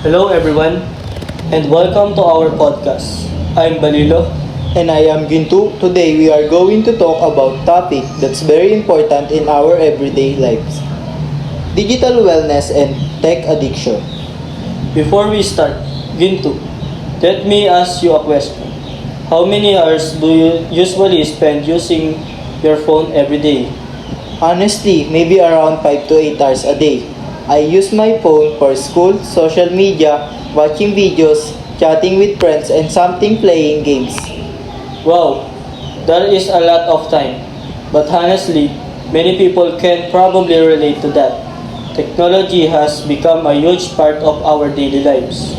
Hello everyone and welcome to our podcast. I'm Balilo. And I am Gintu. Today we are going to talk about topic that's very important in our everyday lives. Digital wellness and tech addiction. Before we start, Gintu, let me ask you a question. How many hours do you usually spend using your phone every day? Honestly, maybe around 5 to 8 hours a day. I use my phone for school, social media, watching videos, chatting with friends, and something playing games. Wow, that is a lot of time. But honestly, many people can probably relate to that. Technology has become a huge part of our daily lives.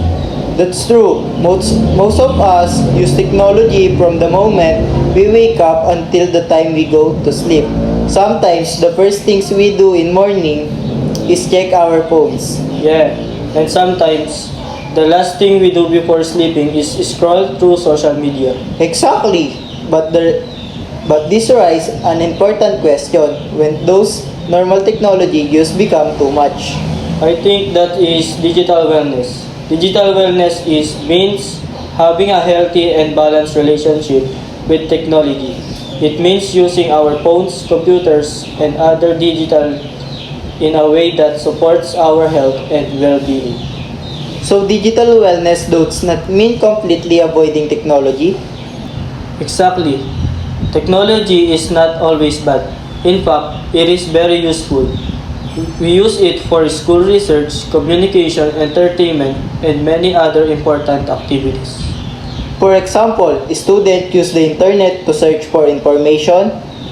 That's true. Most of us use technology from the moment we wake up until the time we go to sleep. Sometimes the first things we do in morning is check our phones. Yeah, and sometimes the last thing we do before sleeping is scroll through social media. Exactly. But this raises an important question when those normal technology use become too much. I think that is digital wellness. Digital wellness is means having a healthy and balanced relationship with technology. It means using our phones, computers, and other digital in a way that supports our health and well-being. So digital wellness does not mean completely avoiding technology. Exactly. Technology is not always bad. In fact, it is very useful. We use it for school research, communication, entertainment, and many other important activities. For example, students use the internet to search for information,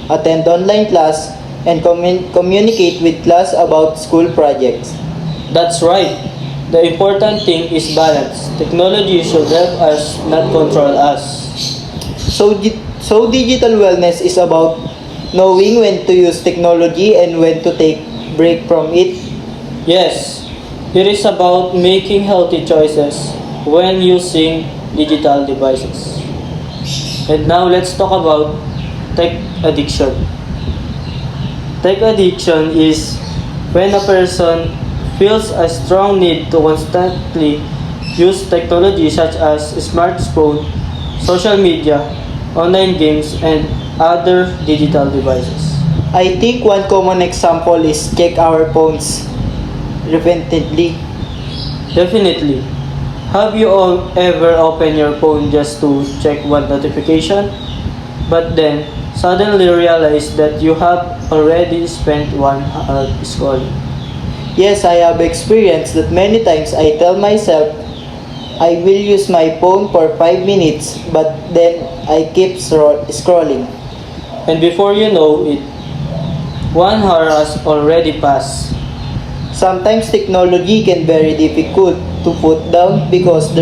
attend online class, and communicate with class about school projects. That's right. The important thing is balance. Technology should help us, not control us. So digital wellness is about knowing when to use technology and when to take break from it. Yes, it is about making healthy choices when using digital devices. And now let's talk about tech addiction. Tech addiction is when a person feels a strong need to constantly use technology such as smartphone, social media, online games, and other digital devices. I think one common example is check our phones repeatedly. Definitely. Have you all ever opened your phone just to check one notification, but then suddenly realize that you have already spent 1 hour scrolling? Yes, I have experienced that many times I tell myself I will use my phone for 5 minutes but then I keep scrolling. And before you know it, 1 hour has already passed. Sometimes technology can be very difficult to put down because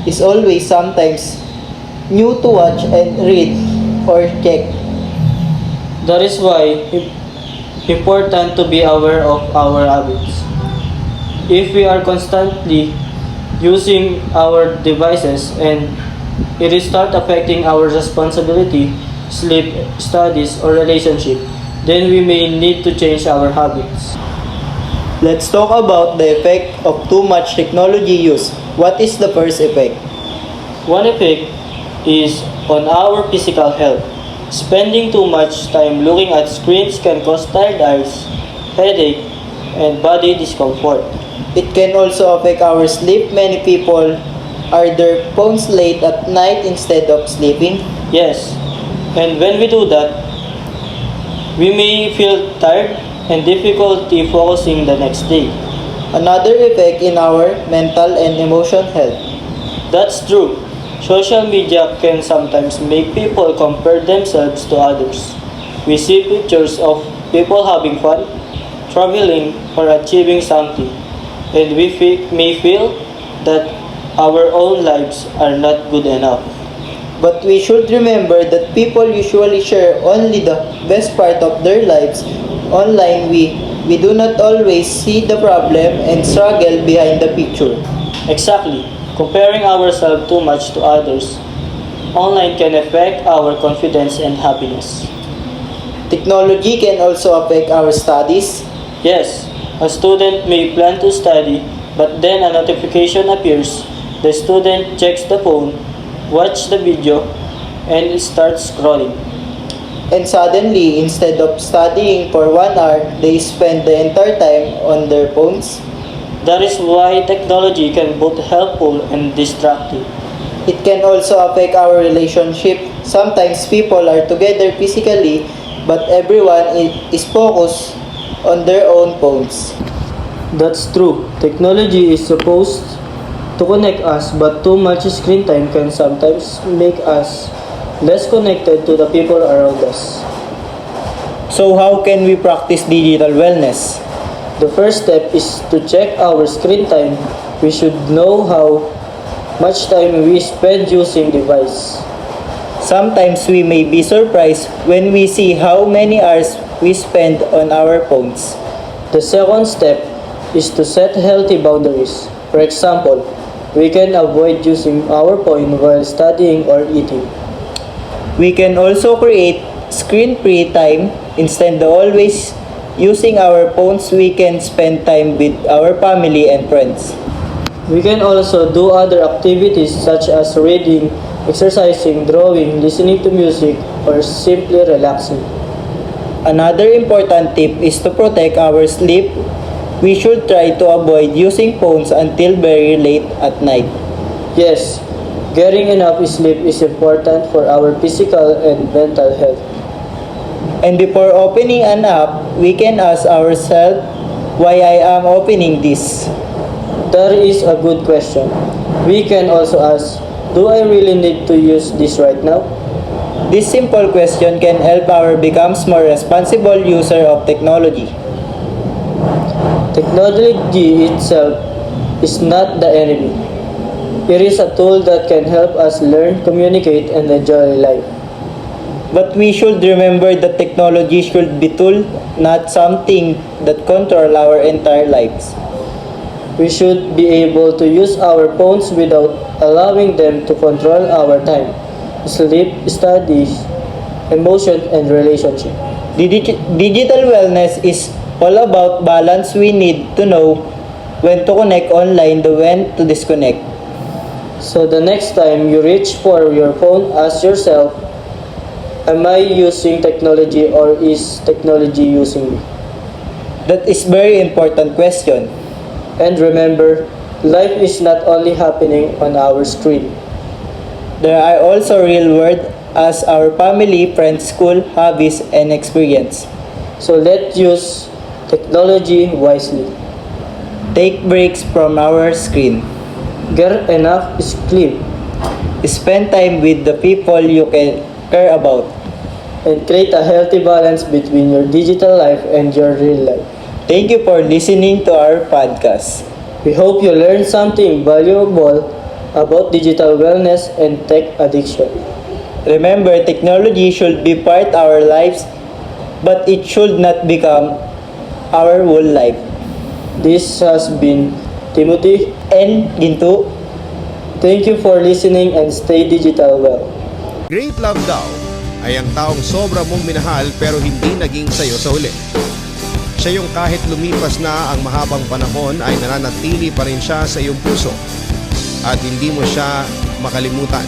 is always sometimes new to watch and read or check. That is why important to be aware of our habits. If we are constantly using our devices and it is start affecting our responsibility, sleep, studies, or relationship, then we may need to change our habits. Let's talk about the effect of too much technology use. What is the first effect? One effect is on our physical health. Spending too much time looking at screens can cause tired eyes, headache, and body discomfort. It can also affect our sleep. Many people are their phones late at night instead of sleeping. Yes, and when we do that, we may feel tired and difficulty focusing the next day. Another effect in our mental and emotional health. That's true. Social media can sometimes make people compare themselves to others. We see pictures of people having fun, traveling, or achieving something, and may feel that our own lives are not good enough. But we should remember that people usually share only the best part of their lives. Online, we do not always see the problem and struggle behind the picture. Exactly. Comparing ourselves too much to others online can affect our confidence and happiness. Technology can also affect our studies. Yes, a student may plan to study But then a notification appears, the student checks the phone, watches the video, and starts scrolling. And suddenly, instead of studying for 1 hour, they spend the entire time on their phones. That is why technology can both helpful and distracting. It can also affect our relationship. Sometimes people are together physically, but everyone is focused on their own phones. That's true. Technology is supposed to connect us, but too much screen time can sometimes make us less connected to the people around us. So how can we practice digital wellness? The first step is to check our screen time. We should know how much time we spend using device. Sometimes we may be surprised when we see how many hours we spend on our phones. The second step is to set healthy boundaries. For example, we can avoid using our phone while studying or eating. We can also create screen-free time. Instead of always using our phones, we can spend time with our family and friends. We can also do other activities such as reading, exercising, drawing, listening to music, or simply relaxing. Another important tip is to protect our sleep. We should try to avoid using phones until very late at night. Yes, getting enough sleep is important for our physical and mental health. And before opening an app, we can ask ourselves why I am opening this. That is a good question. We can also ask, do I really need to use this right now? This simple question can help our becomes more responsible user of technology. Technology itself is not the enemy. It is a tool that can help us learn, communicate, and enjoy life. But we should remember that technology should be tool, not something that control our entire lives. We should be able to use our phones without allowing them to control our time, sleep, studies, emotion, and relationship. Digital wellness is all about balance. We need to know when to connect online and when to disconnect. So the next time you reach for your phone, ask yourself, am I using technology or is technology using me? That is very important question. And remember, life is not only happening on our screen. There are also real world as our family, friends, school, hobbies, and experience. So let's use technology wisely. Take breaks from our screen. Get enough sleep Spend time with the people you can care about. and create a healthy balance between your digital life and your real life. Thank you for listening to our podcast. We hope you learned something valuable about digital wellness and tech addiction. Remember, technology should be part of our lives, but it should not become our whole life. This has been Timothy. And Ginto, Thank you for listening and stay digital well. Great love daw ay ang taong sobra mong minahal pero hindi naging sayo sa huli. Siya yung kahit lumipas na ang mahabang panahon ay nananatili pa rin siya sa iyong puso at hindi mo siya makalimutan.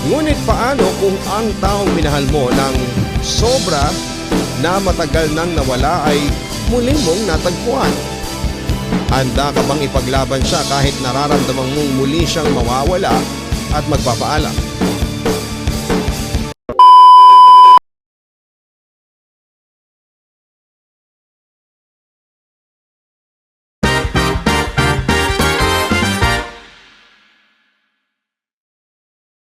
Ngunit paano kung ang taong minahal mo ng sobra na matagal nang nawala ay muling mong natagpuan? Handa ka bang ipaglaban siya kahit nararamdaman mong muli siyang mawawala at magpapaalam?